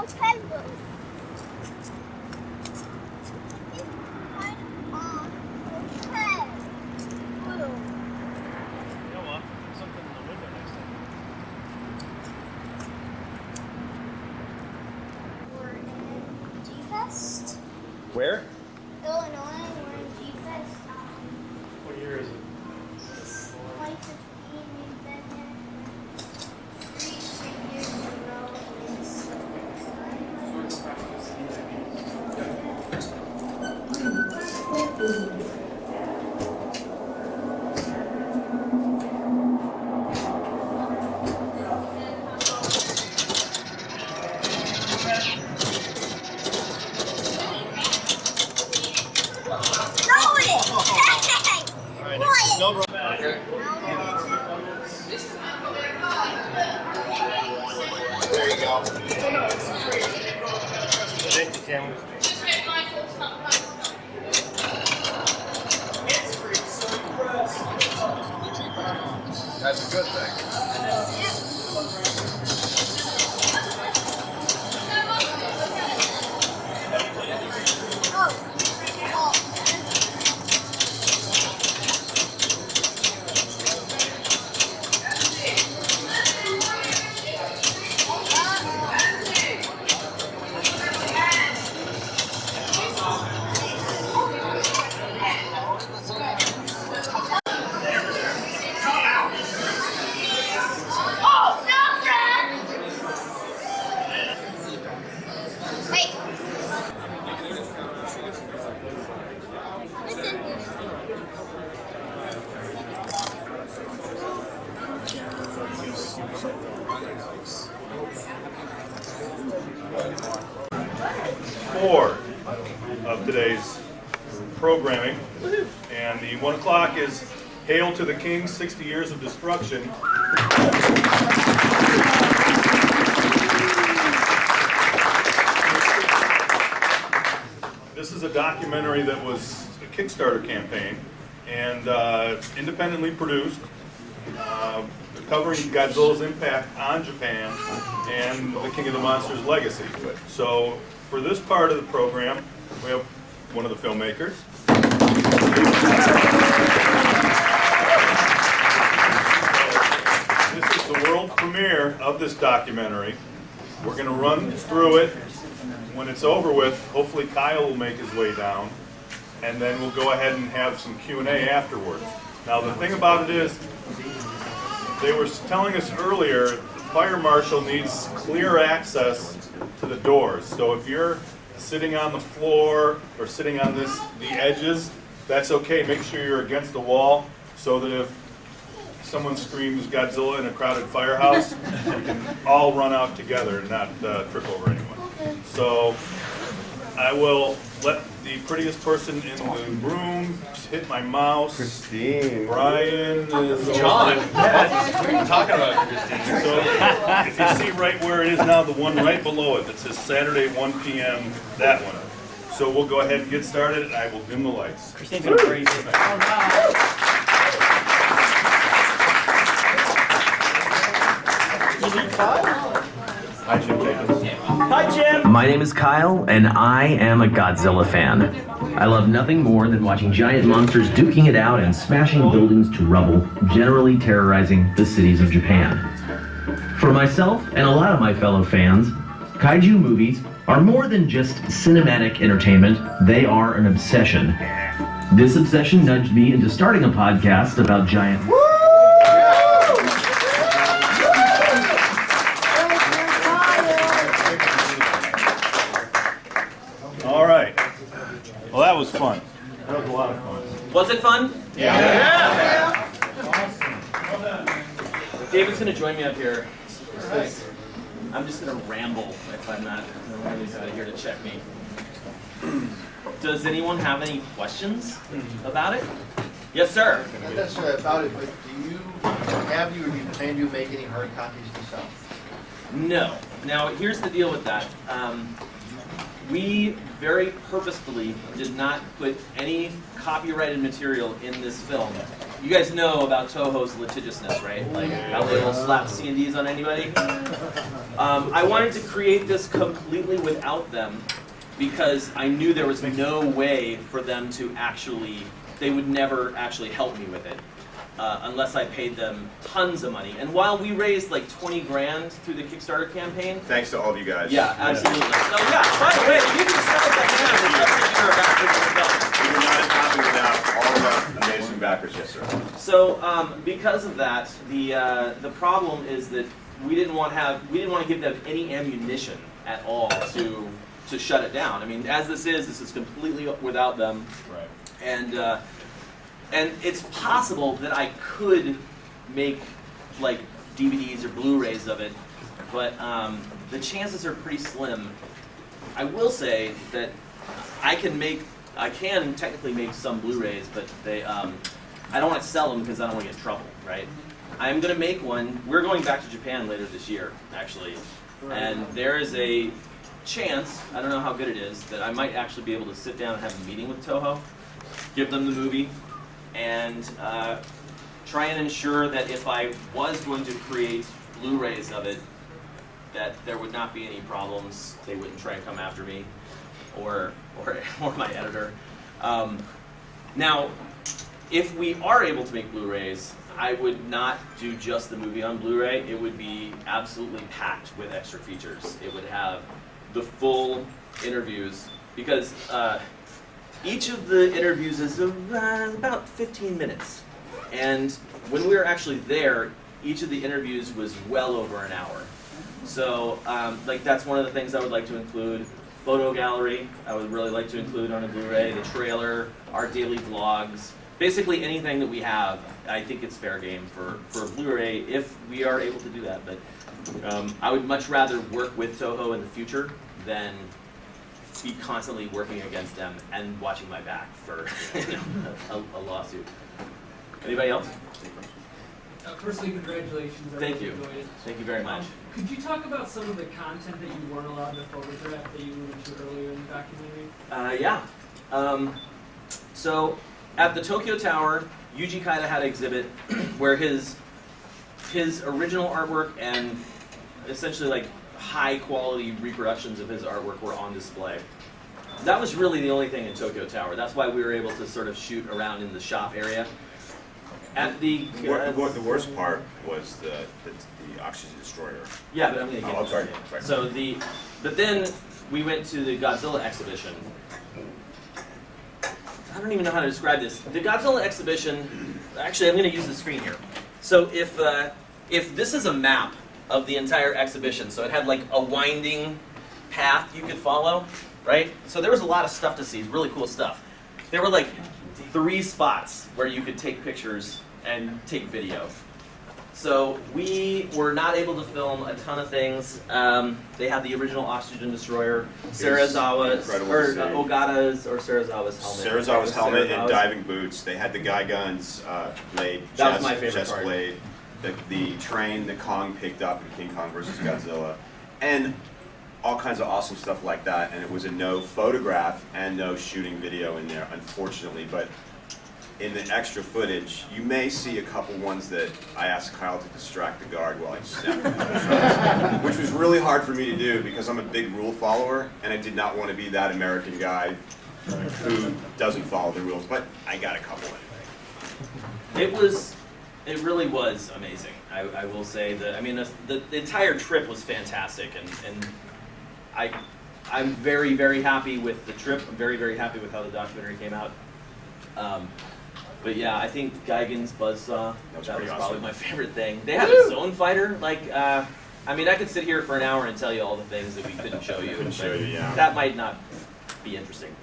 hello. It's kind of okay. Blue. You know what? Put something in the window next time. We're in G-Fest. Where? Illinois, we're in G-Fest. What year is it? It's 2015. We've been there 3 straight years in a row. And it's Alright, next. No, Okay. There There you go. Thank you, Cam. That's a good thing. Wait. Listen. 4 of today's programming, and the 1 o'clock is Hail to the King, 60 Years of Destruction. This is a documentary that was a Kickstarter campaign and independently produced, covering Godzilla's impact on Japan and the King of the Monsters legacy. So for this part of the program, we have one of the filmmakers. This is the world premiere of this documentary. We're going to run through it. When it's over with, hopefully Kyle will make his way down, and then we'll go ahead and have some Q&A afterwards. Now the thing about it is, they were telling us earlier, the fire marshal needs clear access to the doors. So if you're sitting on the floor or sitting on the edges, that's okay. Make sure you're against the wall so that if someone screams Godzilla in a crowded firehouse, you can all run out together and not trip over anyone. So I will let the prettiest person in the room hit my mouse. Christine. Brian is John. Yes. What are you talking about, Christine? So if you see right where it is now, the one right below it that says Saturday 1 p.m., that one. So we'll go ahead and get started, and I will dim the lights. Christine's gonna praise it. Hi, Jim Jacobs. Hi, Jim. My name is Kyle, and I am a Godzilla fan. I love nothing more than watching giant monsters duking it out and smashing buildings to rubble, generally terrorizing the cities of Japan. For myself and a lot of my fellow fans, kaiju movies are more than just cinematic entertainment, they are an obsession. This obsession nudged me into starting a podcast about giant... All right. Well, that was fun. That was a lot of fun. Was it fun? Yeah. David's gonna join me up here. I'm just gonna ramble if I'm not. Nobody's out of here to check me. Does anyone have any questions about it? Yes, sir. Not necessarily about it, but do you plan to make any hard copies yourself? No. Now, here's the deal with that. We very purposefully did not put any copyrighted material in this film you guys know about Toho's litigiousness, right? Like how they will slap C&Ds on anybody. I wanted to create this completely without them because I knew there was no way for them to actually, they would never actually help me with it unless I paid them tons of money. And while we raised like 20 grand through the Kickstarter campaign. Thanks to all of you guys. Yeah, absolutely. So yeah, by the way, you can sell the hand and let We would not have happened without all of our amazing backers, yes sir. So because of that, the problem is that we didn't want to give them any ammunition at all to shut it down. I mean, as this is completely without them. Right. And it's possible that I could make like DVDs or Blu-rays of it, but the chances are pretty slim. I will say that I can technically make some Blu-rays, but I don't want to sell them because I don't want to get in trouble, right? I'm going to make one. We're going back to Japan later this year, actually, and there is a chance, I don't know how good it is, that I might actually be able to sit down and have a meeting with Toho, give them the movie, and try and ensure that if I was going to create Blu-rays of it, that there would not be any problems. They wouldn't try and come after me, or my editor. Now, if we are able to make Blu-rays, I would not do just the movie on Blu-ray. It would be absolutely packed with extra features. It would have the full interviews, because each of the interviews is about 15 minutes. And when we were actually there, each of the interviews was well over an hour. So like that's one of the things I would like to include. Photo gallery, I would really like to include on a Blu-ray, the trailer, our daily vlogs, basically anything that we have. I think it's fair game for Blu-ray if we are able to do that. But I would much rather work with Toho in the future than be constantly working against them and watching my back for a lawsuit. Anybody else? Firstly, congratulations. I Thank really you. enjoyed it. Thank you very much. Could you talk about some of the content that you weren't allowed to photograph that you alluded to earlier in the documentary? Yeah. So at the Tokyo Tower, Yuji Kaida had an exhibit where his original artwork and essentially like high quality reproductions of his artwork were on display. That was really the only thing in Tokyo Tower. That's why we were able to sort of shoot around in the shop area. At the The worst part was the oxygen destroyer. yeah, but I'm gonna get Oh, I'm to sorry. that. So but then we went to the Godzilla exhibition. I don't even know how to describe this. The Godzilla exhibition, actually I'm going to use the screen here. So if this is a map of the entire exhibition, so it had like a winding path you could follow, right? So there was a lot of stuff to see, really cool stuff. There were like 3 spots where you could take pictures and take video. So we were not able to film a ton of things. They had the original oxygen destroyer, Sarazawa's, incredible or to see. Ogata's, or Sarazawa's helmet. Sarazawa's helmet and Sarazawa's. diving boots. They had the Guy Guns blade, That was my favorite chest part. blade, the train that Kong picked up in King Kong vs. Godzilla, and all kinds of awesome stuff like that. And it was a no photograph and no shooting video in there, unfortunately. But in the extra footage, you may see a couple ones that I asked Kyle to distract the guard while I snapped a couple shots, which was really hard for me to do because I'm a big rule follower, and I did not want to be that American guy who doesn't follow the rules, but I got a couple anyway. It really was amazing. I will say that, I mean, the entire trip was fantastic, and I'm very, very happy with the trip. I'm very, very happy with how the documentary came out. But yeah, I think Geigen's Buzzsaw, that was pretty probably awesome. my favorite thing. They had a zone fighter, like, I mean, I could sit here for an hour and tell you all the things that we couldn't show you. Couldn't show but you, yeah. That might not be interesting.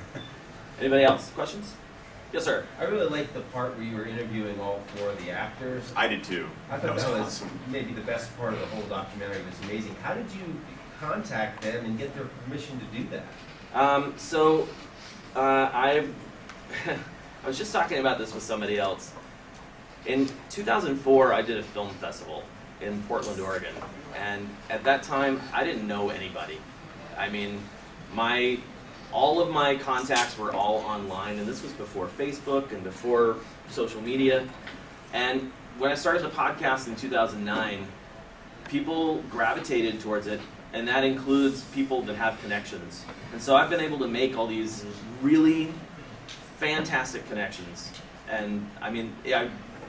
Anybody else? Questions? Yes, sir. I really liked the part where you were interviewing all 4 of the actors. I did too. I thought That was that was awesome. maybe the best part of the whole documentary. It was amazing. How did you contact them and get their permission to do that? I was just talking about this with somebody else. In 2004, I did a film festival in Portland, Oregon, and at that time, I didn't know anybody. I mean, all of my contacts were all online, and this was before Facebook and before social media. And when I started the podcast in 2009, people gravitated towards it, and that includes people that have connections. And so I've been able to make all these really fantastic connections. And I mean,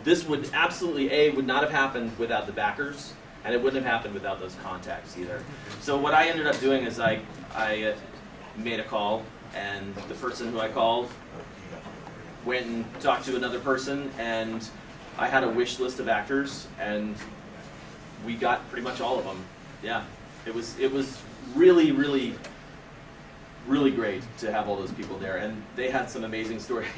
this would absolutely, would not have happened without the backers, and it wouldn't have happened without those contacts either. So what I ended up doing is I made a call, and the person who I called went and talked to another person, and I had a wish list of actors, and we got pretty much all of them. Yeah, it was really, really, really great to have all those people there, and they had some amazing stories.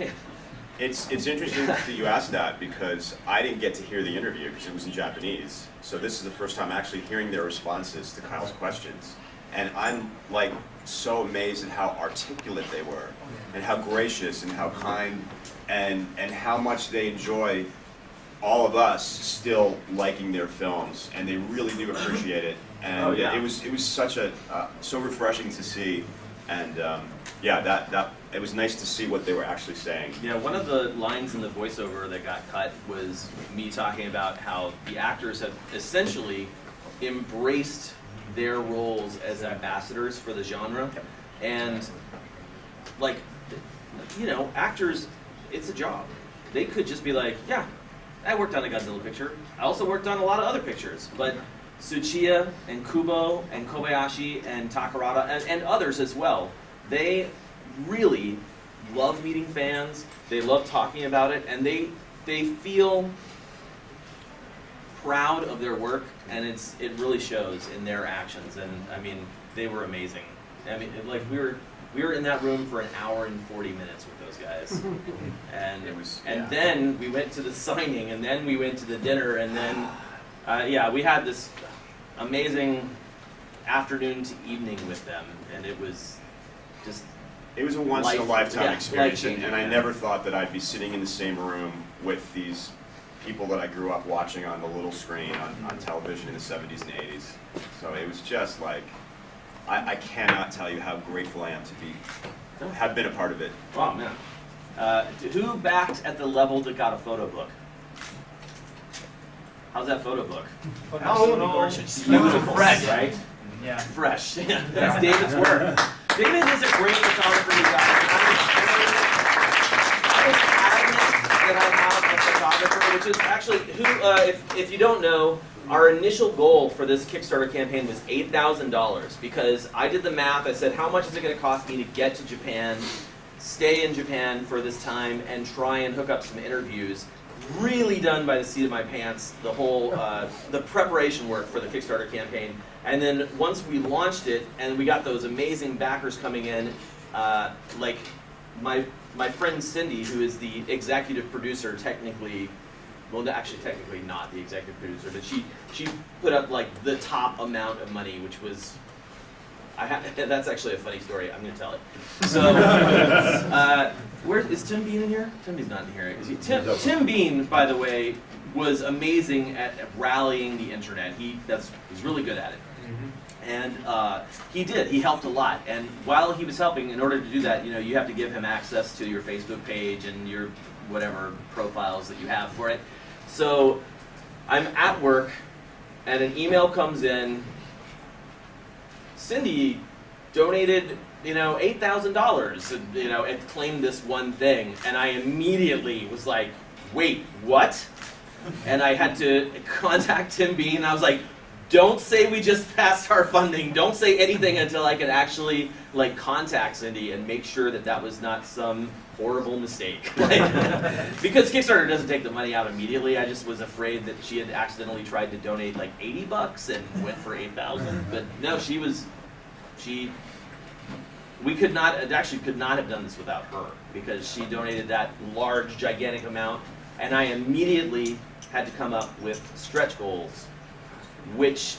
It's interesting that you asked that, because I didn't get to hear the interview because it was in Japanese. So this is the first time actually hearing their responses to Kyle's questions. And I'm like so amazed at how articulate they were, and how gracious and how kind, and how much they enjoy all of us still liking their films, and they really do appreciate it. And Oh, yeah. it was such a so refreshing to see, and yeah, that it was nice to see what they were actually saying. Yeah, one of the lines in the voiceover that got cut was me talking about how the actors have essentially embraced their roles as ambassadors for the genre. And like, you know, actors, it's a job. They could just be like, yeah, I worked on a Godzilla picture. I also worked on a lot of other pictures. But Tsuchiya and Kubo and Kobayashi and Takarada and others as well, they really love meeting fans. They love talking about it, and they feel proud of their work, and it really shows in their actions. And I mean, they were amazing. I mean, like we were in that room for an hour and 40 minutes with those guys, and Yeah. then we went to the signing, and then we went to the dinner, and then yeah, we had this amazing afternoon to evening with them, and it was just. It was a once-in-a-lifetime Yeah, experience, life-changing, and I yeah. never thought that I'd be sitting in the same room with these people that I grew up watching on the little screen on television in the 70s and 80s. So it was just like, I cannot tell you how grateful I am to have been a part of it. Wow, man. Who backed at the level that got a photo book? How's that photo book? Absolutely gorgeous. Beautiful, fresh, right? Yeah. Fresh. That's David's work. David is a great photographer, you guys. I was adamant that I have a photographer, which is actually who. If you don't know, our initial goal for this Kickstarter campaign was $8,000, because I did the math. I said, how much is it going to cost me to get to Japan, stay in Japan for this time, and try and hook up some interviews? Really done by the seat of my pants, the whole the preparation work for the Kickstarter campaign. And then once we launched it and we got those amazing backers coming in, like my friend Cindy, who is the executive producer, technically, well, actually technically not the executive producer, but she put up like the top amount of money, which was, that's actually a funny story. I'm going to tell it. So, where is Tim Bean in here? Tim Bean's not in here. Is he? Tim Bean, by the way, was amazing at rallying the internet. He's really good at it. And he helped a lot. And while he was helping, in order to do that, you have to give him access to your Facebook page and your whatever profiles that you have for it. So I'm at work, and an email comes in. Cindy donated, $8,000, and claimed this one thing, and I immediately was like, wait, what? And I had to contact Tim Bean. I was like, don't say we just passed our funding. Don't say anything until I can actually contact Cindy and make sure that was not some horrible mistake. Because Kickstarter doesn't take the money out immediately. I just was afraid that she had accidentally tried to donate like $80 and went for $8,000. But no, we could not have done this without her, because she donated that large, gigantic amount, and I immediately had to come up with stretch goals, which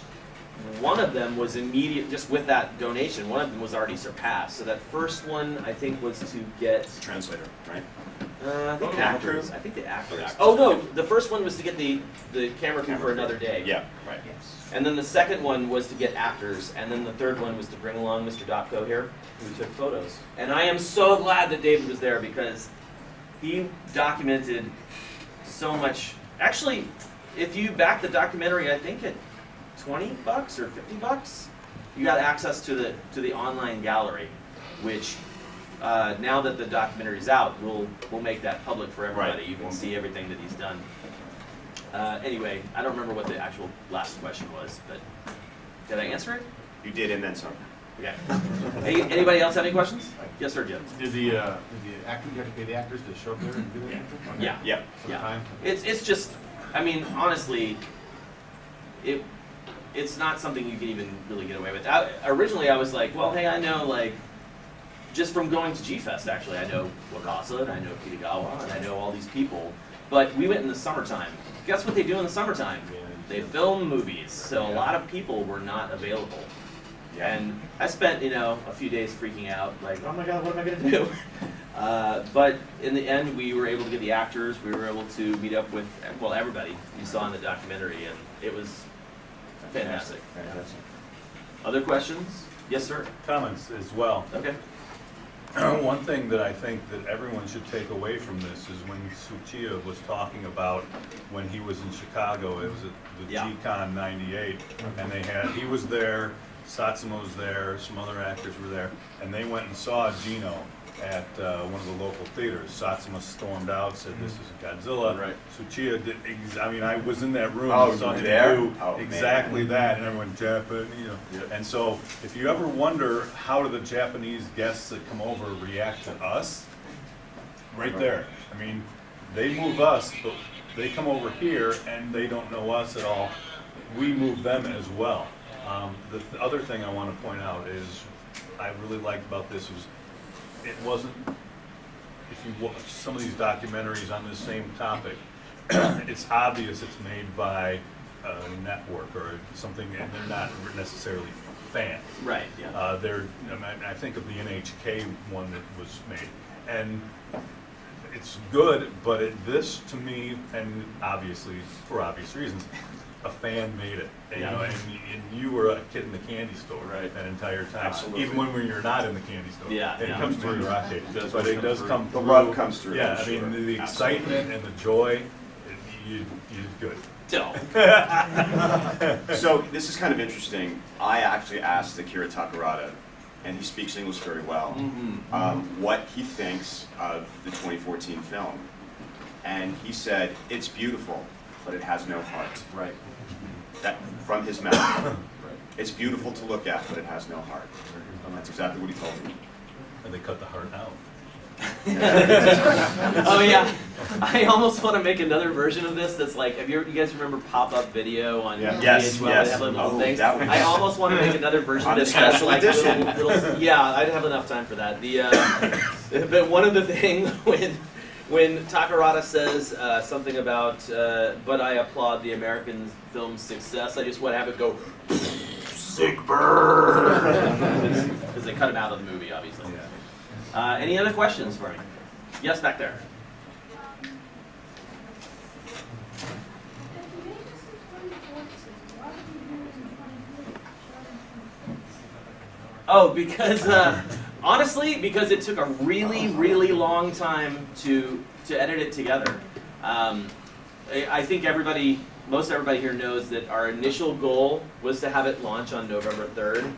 one of them was immediate, just with that donation, one of them was already surpassed. So that first one, I think, was to get... Translator, right? I think the actors. I think the actors. Actors. Oh no, the first one was to get the camera crew for another day. Yeah, right. And then the second one was to get actors, and then the third one was to bring along Mr. Dopko here, who took photos. And I am so glad that David was there, because he documented so much Actually, if you back the documentary, I think at $20 or $50, you got access to the online gallery, which now that the documentary's out, we'll make that public for everybody. Right. You can see everything that he's done. Anyway, I don't remember what the actual last question was, but did I answer it? You did, and then some. Okay. Anybody else have any questions? Yes, sir, Jim. Did the actor, you have to pay the actors to show up there and do that? Yeah. Yeah. Yeah. Time? It's just, I mean, honestly, it's not something you can even really get away with. Originally, I was like, well, hey, I know, like, just from going to G-Fest, actually, I know Wakasa, and I know Kitagawa, and I know all these people. But we went in the summertime. Guess what they do in the summertime? They film movies, so a lot of people were not available. And I spent, a few days freaking out, like, oh my God, what am I gonna do? But in the end, we were able to get the actors, we were able to meet up with, well, everybody you saw in the documentary, and it was fantastic. Fantastic. Other questions? Yes, sir. Comments as well. Okay. One thing that I think that everyone should take away from this is when Tsuchiya was talking about when he was in Chicago, it was at the Yeah. G-Con 98, and he was there, Satsuma was there, some other actors were there, and they went and saw Gino at one of the local theaters. Satsuma stormed out, said this is Godzilla. Right. Tsuchiya did, I was in that room, Oh, I saw you were him there? do Oh, exactly man. that, and everyone, Japanese, Yep. And so, if you ever wonder how do the Japanese guests that come over react to us, right there. I mean, they move us, but they come over here and they don't know us at all. We move them as well. The other thing I want to point out is, I really liked about this was, it wasn't, if you watch some of these documentaries on this same topic, it's obvious it's made by a network or something, and they're not necessarily fans. Right, yeah. I think of the NHK one that was made, and it's good, but this to me, and obviously for obvious reasons, a fan made it. And, and you were a kid in the candy store that entire time. Absolutely. Even when you're not in the candy store. Yeah, It yeah. comes through your arcade. But it does come The through. love comes through, Yeah, I'm I mean, sure. the excitement and the joy, you did good. Don't. So this is kind of interesting. I actually asked Akira Takarada, and he speaks English very well, what he thinks of the 2014 film. And he said, it's beautiful, but it has no heart. Right. That from his mouth. It's beautiful to look at, but it has no heart. And that's exactly what he told me. And they cut the heart out. Oh yeah, I almost want to make another version of this that's like, you guys remember pop-up video on Yeah. VH1? Yes, They yes. have little Oh, things. that would be- I almost want to make another version On of the this that's special like edition. little, yeah, I'd have enough time for that. But one of the things when Takarada says something about, but I applaud the American film's success, I just want to have it go, sick burn, because they cut him out of the movie, obviously. Any other questions for me? Yes, back there. Oh, because honestly, because it took a really, really long time to edit it together. I think most everybody here knows that our initial goal was to have it launch on November 3rd.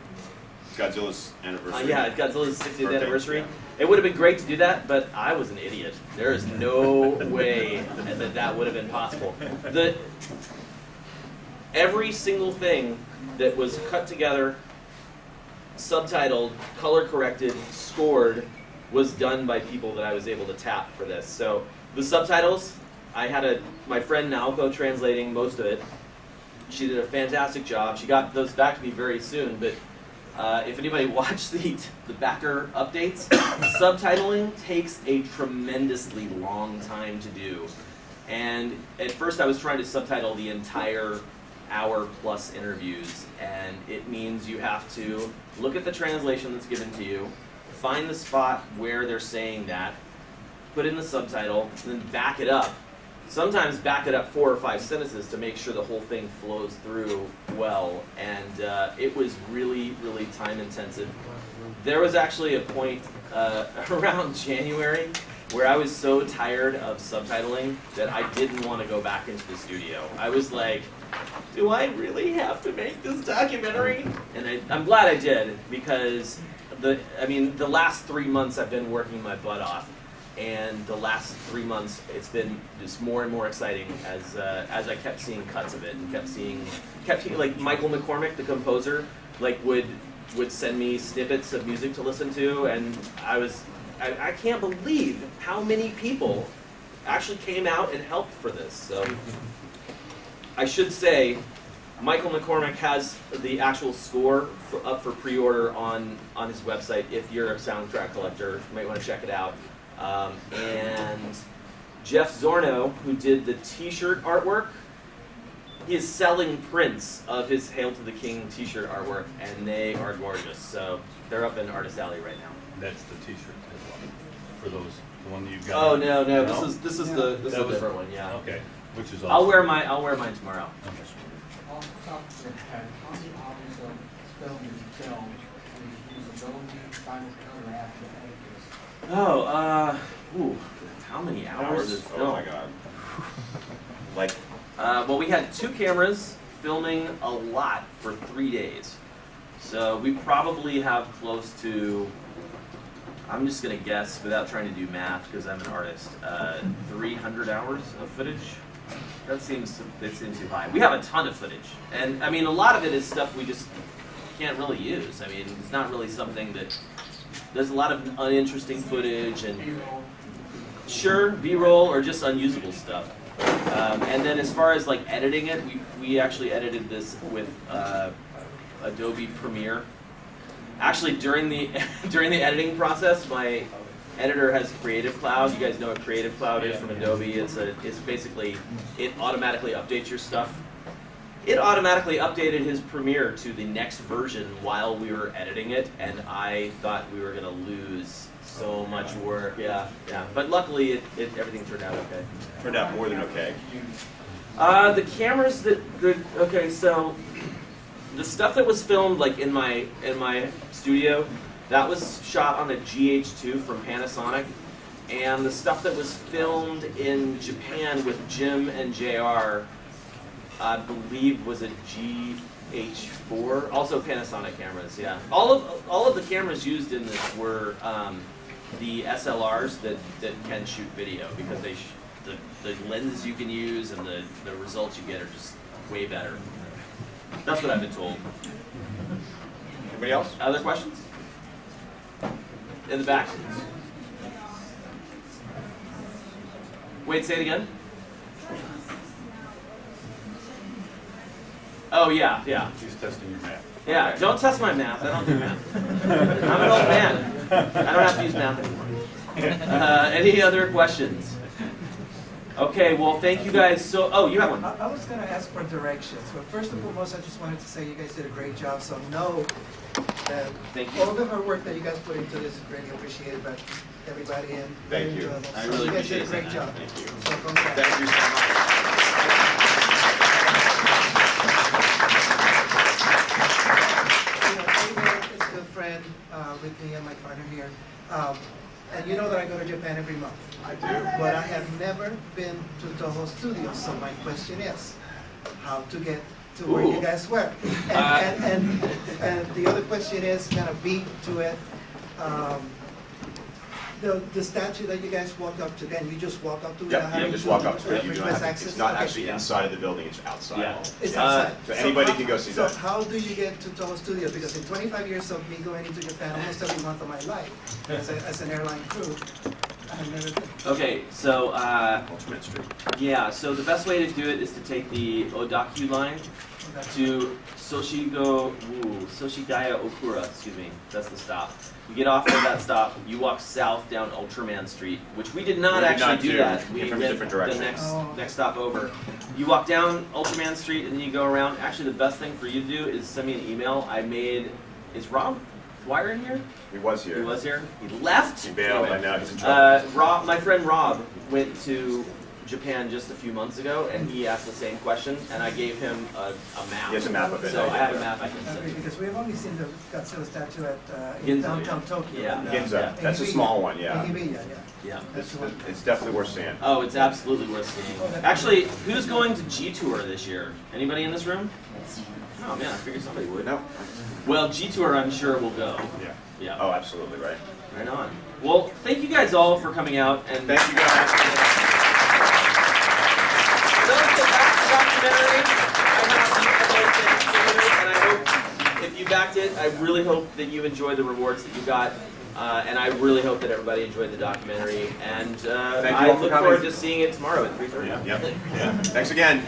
Godzilla's anniversary. Yeah, Godzilla's 60th Birthday, anniversary. yeah. It would have been great to do that, but I was an idiot. There is no way that would have been possible. Every single thing that was cut together, subtitled, color corrected, scored, was done by people that I was able to tap for this. So the subtitles, I had my friend Naoko translating most of it. She did a fantastic job. She got those back to me very soon, but if anybody watched the backer updates, subtitling takes a tremendously long time to do. And at first I was trying to subtitle the entire hour-plus interviews, and it means you have to look at the translation that's given to you, find the spot where they're saying that, put in the subtitle, and then back it up. Sometimes back it up 4 or 5 sentences to make sure the whole thing flows through well, and it was really, really time intensive. There was actually a point around January where I was so tired of subtitling that I didn't want to go back into the studio. I was like, do I really have to make this documentary? And I'm glad I did, because the last 3 months I've been working my butt off, and the last 3 months it's been just more and more exciting as I kept seeing cuts of it and kept seeing like Michael McCormick, the composer, like would send me snippets of music to listen to, and I can't believe how many people actually came out and helped for this. So I should say, Michael McCormick has the actual score up for pre-order on his website. If you're a soundtrack collector, you might want to check it out. And Jeff Zorno, who did the t-shirt artwork, he is selling prints of his Hail to the King t-shirt artwork, and they are gorgeous. So they're up in Artist Alley right now. That's the t-shirt as well, for those, the one that you've got. Oh no, this is a different one, yeah. Okay, which is awesome. I'll wear mine tomorrow. Okay. Off the top of your head, how many hours of film did you film? Did you use Adobe, Final Cut, or After Effects? Oh, how many hours of film? Oh my god. Like, well, we had 2 cameras filming a lot for 3 days. So we probably have close to, I'm just gonna guess without trying to do math because I'm an artist, 300 hours of footage. That seems too high. We have a ton of footage, and I mean a lot of it is stuff we just can't really use. I mean, it's not really something that. There's a lot of uninteresting footage and sure B-roll or just unusable stuff. And then as far as like editing it, we actually edited this with Adobe Premiere. Actually, during the editing process, my editor has Creative Cloud. You guys know what Creative Cloud is from Adobe. It's basically, it automatically updates your stuff. It automatically updated his Premiere to the next version while we were editing it, and I thought we were gonna lose so much work. Yeah. But luckily, everything turned out okay. turned out more than okay. The cameras okay, so the stuff that was filmed like in my studio, that was shot on a GH2 from Panasonic, and the stuff that was filmed in Japan with Jim and JR, I believe was a GH4, also Panasonic cameras. Yeah, all of the cameras used in this were the SLRs that can shoot video, because the lenses you can use and the results you get are just way better. That's what I've been told. Anybody else? Other questions? In the back. Wait, say it again. Oh yeah. He's testing your math. Yeah, don't test my math. I don't do math. I'm an old man. I don't have to use math anymore. Any other questions? Okay, well, thank you guys so... Oh, you have one. I was going to ask for directions, but first and foremost, I just wanted to say you guys did a great job, so know that Thank you. all the hard work that you guys put into this is greatly appreciated by everybody, and Thank very you. enjoyable. I So really you guys did a appreciate great that. job. Thank you. So congrats. Thank you so much. David is a good friend with me and my partner here. And you know that I go to Japan every month. I do. But I have never been to Toho Studios, so my question is, how to get to where you Ooh. guys were? And the other question is kind of beat to it. The statue that you guys walk up to, then you just walk up to it? Yep, you just walk up to it. You don't Request have to, access? it's not Okay. actually inside of the building, it's outside. Yeah. It's outside. So anybody how- can go see so that. how do you get to Toho Studios? Because in 25 years of me going into Japan almost every month of my life as an airline crew, I have never been. Okay, so Ultimate Street. yeah, so the best way to do it is to take the Odakyu line to Soshigaya Okura, excuse me, that's the stop. You get off at that stop, you walk south down Ultraman Street, which we did not We did actually not do do. that. We We came from a did different the direction. next stop over. You walk down Ultraman Street and then you go around. Actually, the best thing for you to do is send me an email. Is Rob Dwyer in here? He was here. He was here. He left. He bailed, I know, he's in trouble. My friend Rob went to Japan just a few months ago, and he asked the same question, and I gave him a map. He has a map of it. So I have a map I can send you. Because we have only seen the Godzilla statue at Ginza, downtown yeah. Tokyo. Yeah. and, Ginza, in that's a Hibiya. small one, yeah. In Hibiya, yeah. Yeah. It's definitely worth seeing. Oh, it's absolutely worth seeing. Actually, who's going to G Tour this year? Anybody in this room? Oh man, I figured somebody would. No? Well, G Tour, I'm sure will go. Yeah. Yeah. Oh, absolutely, right. Right on. Well, thank you guys all for coming out and. Thank you guys. Let's go back to the documentary. I have some things to do, and I hope if you backed it, I really hope that you enjoyed the rewards that you got. And I really hope that everybody enjoyed the documentary. And Thank you I all for look coming. forward to seeing it tomorrow at 3:30. Yep. Yeah. Thanks again.